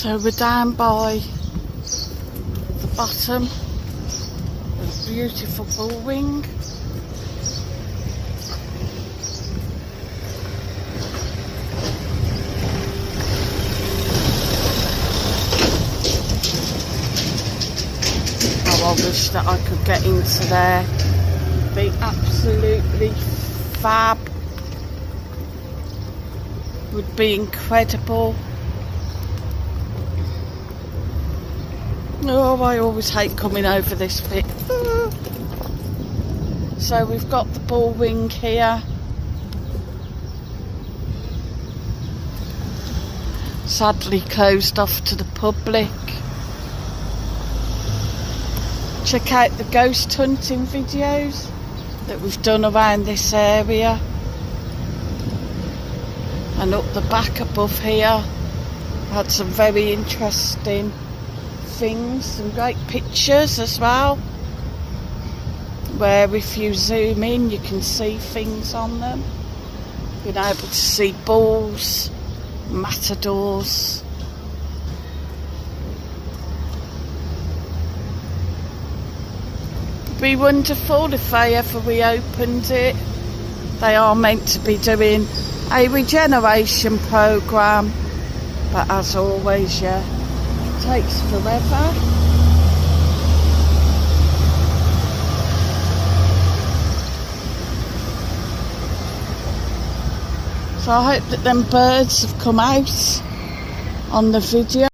So we're down by the bottom of a beautiful bullwing. Oh, I wish that I could get into there. It'd be absolutely fab. Would be incredible. Oh, I always hate coming over this bit. So we've got the bullwing here. Sadly closed off to the public. Check out the ghost hunting videos that we've done around this area. And up the back above here, had some very interesting things, some great pictures as well, where if you zoom in you can see things on them. Been able to see bulls, matadors. It'd be wonderful if they ever reopened it. They are meant to be doing a regeneration programme, but as always, yeah, it takes forever. So I hope that them birds have come out on the video.